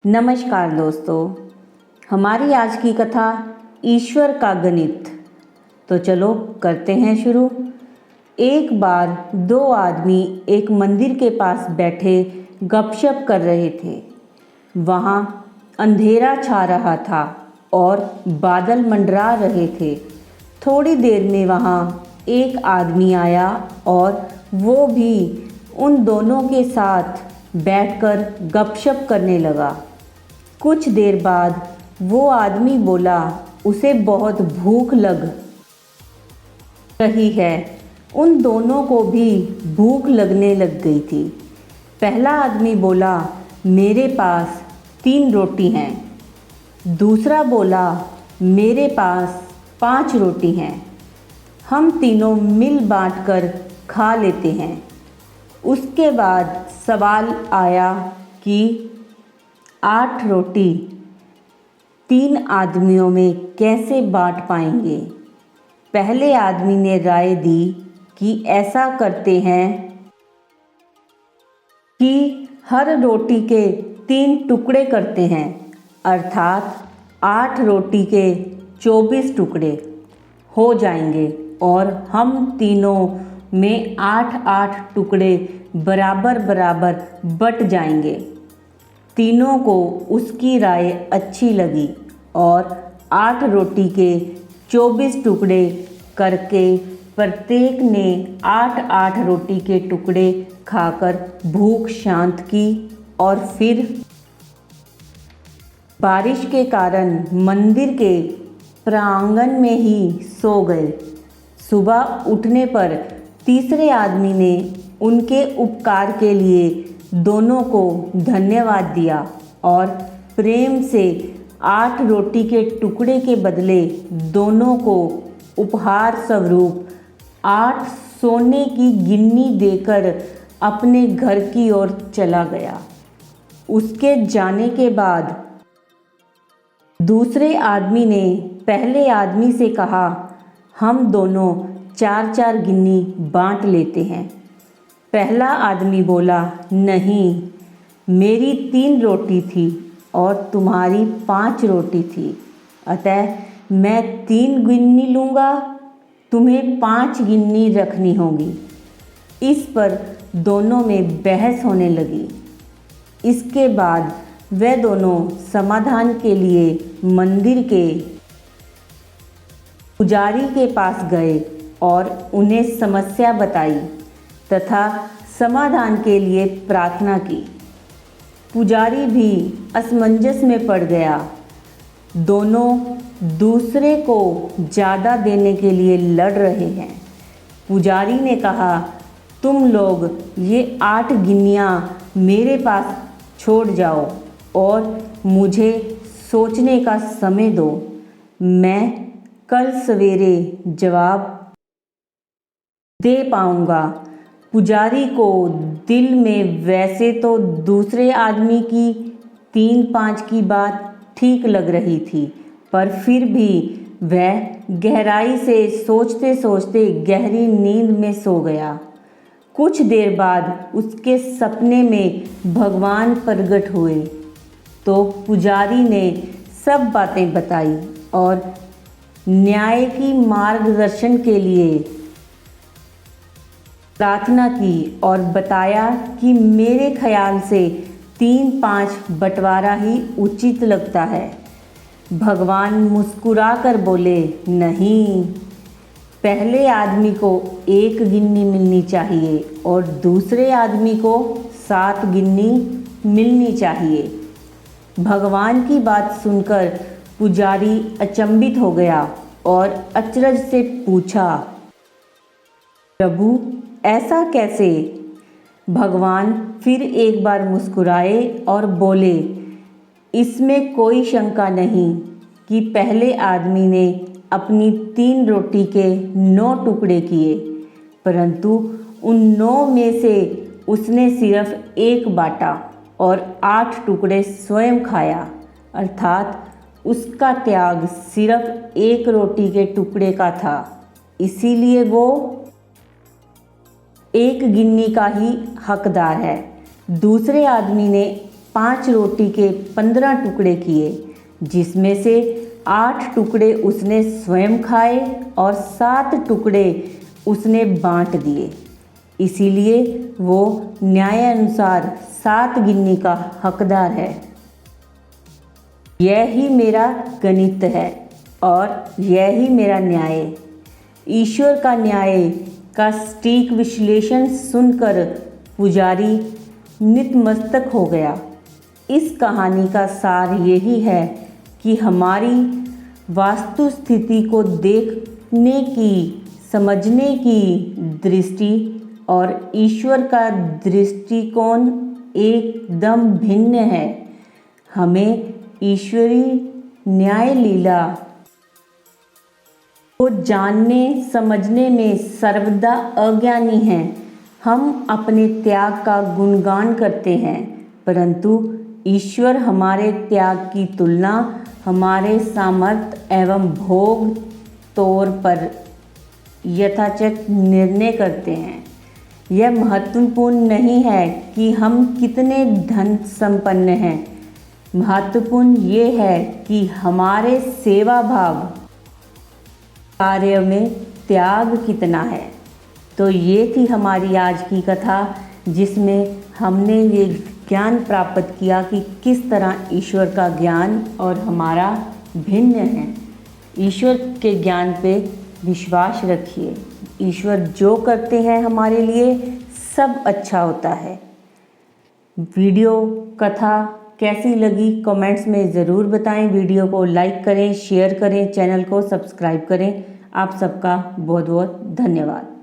नमस्कार दोस्तों, हमारी आज की कथा ईश्वर का गणित। तो चलो करते हैं शुरू। एक बार दो आदमी एक मंदिर के पास बैठे गपशप कर रहे थे। वहाँ अंधेरा छा रहा था और बादल मंडरा रहे थे। थोड़ी देर में वहाँ एक आदमी आया और वो भी उन दोनों के साथ बैठकर गपशप करने लगा। कुछ देर बाद वो आदमी बोला, उसे बहुत भूख लग रही है। उन दोनों को भी भूख लगने लग गई थी। पहला आदमी बोला, मेरे पास 3 रोटी हैं। दूसरा बोला, मेरे पास 5 रोटी हैं। हम तीनों मिल बांट कर खा लेते हैं। उसके बाद सवाल आया कि 8 रोटी 3 आदमियों में कैसे बांट पाएंगे। पहले आदमी ने राय दी कि ऐसा करते हैं कि हर रोटी के 3 टुकड़े करते हैं, अर्थात 8 रोटी के 24 टुकड़े हो जाएंगे और हम तीनों में 8-8 टुकड़े बराबर बराबर बट जाएंगे। तीनों को उसकी राय अच्छी लगी और 8 रोटी के 24 टुकड़े करके प्रत्येक ने 8-8 रोटी के टुकड़े खाकर भूख शांत की और फिर बारिश के कारण मंदिर के प्रांगण में ही सो गए। सुबह उठने पर तीसरे आदमी ने उनके उपकार के लिए दोनों को धन्यवाद दिया और प्रेम से 8 रोटी के टुकड़े के बदले दोनों को उपहार स्वरूप 8 सोने की गिन्नी देकर अपने घर की ओर चला गया। उसके जाने के बाद दूसरे आदमी ने पहले आदमी से कहा, हम दोनों 4-4 गिन्नी बांट लेते हैं। पहला आदमी बोला, नहीं, मेरी 3 रोटी थी और तुम्हारी 5 रोटी थी, अतः मैं 3 गिन्नी लूँगा, तुम्हें 5 गिन्नी रखनी होगी। इस पर दोनों में बहस होने लगी। इसके बाद वे दोनों समाधान के लिए मंदिर के पुजारी के पास गए और उन्हें समस्या बताई तथा समाधान के लिए प्रार्थना की। पुजारी भी असमंजस में पड़ गया। दोनों दूसरे को ज़्यादा देने के लिए लड़ रहे हैं। पुजारी ने कहा, तुम लोग ये 8 गिन्नियाँ मेरे पास छोड़ जाओ और मुझे सोचने का समय दो। मैं कल सवेरे जवाब दे पाऊँगा। पुजारी को दिल में वैसे तो दूसरे आदमी की 3-5 की बात ठीक लग रही थी, पर फिर भी वह गहराई से सोचते सोचते गहरी नींद में सो गया। कुछ देर बाद उसके सपने में भगवान प्रकट हुए तो पुजारी ने सब बातें बताई और न्याय की मार्गदर्शन के लिए प्रार्थना की और बताया कि मेरे ख्याल से 3-5 बंटवारा ही उचित लगता है। भगवान मुस्कुराकर बोले, नहीं, पहले आदमी को 1 गिन्नी मिलनी चाहिए और दूसरे आदमी को 7 गिन्नी मिलनी चाहिए। भगवान की बात सुनकर पुजारी अचंभित हो गया और अचरज से पूछा, प्रभु, ऐसा कैसे? भगवान फिर एक बार मुस्कुराए और बोले, इसमें कोई शंका नहीं कि पहले आदमी ने अपनी 3 रोटी के 9 टुकड़े किए, परंतु उन 9 में से उसने सिर्फ 1 बांटा और 8 टुकड़े स्वयं खाया, अर्थात उसका त्याग सिर्फ 1 रोटी के टुकड़े का था। इसीलिए वो 1 गिन्नी का ही हकदार है। दूसरे आदमी ने 5 रोटी के 15 टुकड़े किए, जिसमें से 8 टुकड़े उसने स्वयं खाए और 7 टुकड़े उसने बांट दिए। इसीलिए वो न्यायानुसार 7 गिनने का हकदार है। यह ही मेरा गणित है और यह ही मेरा न्याय। ईश्वर का न्याय का सटीक विश्लेषण सुनकर पुजारी नतमस्तक हो गया। इस कहानी का सार यही है कि हमारी वास्तुस्थिति को देखने की, समझने की दृष्टि और ईश्वर का दृष्टिकोण एकदम भिन्न है। हमें ईश्वरीय न्याय लीला को जानने समझने में सर्वदा अज्ञानी हैं। हम अपने त्याग का गुणगान करते हैं, परंतु ईश्वर हमारे त्याग की तुलना हमारे सामर्थ्य एवं भोग तौर पर यथाचित निर्णय करते हैं। यह महत्वपूर्ण नहीं है कि हम कितने धन संपन्न हैं, महत्वपूर्ण ये है कि हमारे सेवा भाव कार्य में त्याग कितना है। तो ये थी हमारी आज की कथा, जिसमें हमने ये ज्ञान प्राप्त किया कि किस तरह ईश्वर का ज्ञान और हमारा भिन्न है। ईश्वर के ज्ञान पे विश्वास रखिए। ईश्वर जो करते हैं हमारे लिए सब अच्छा होता है। वीडियो कथा कैसी लगी कमेंट्स में ज़रूर बताएं। वीडियो को लाइक करें, शेयर करें, चैनल को सब्सक्राइब करें। आप सबका बहुत बहुत धन्यवाद।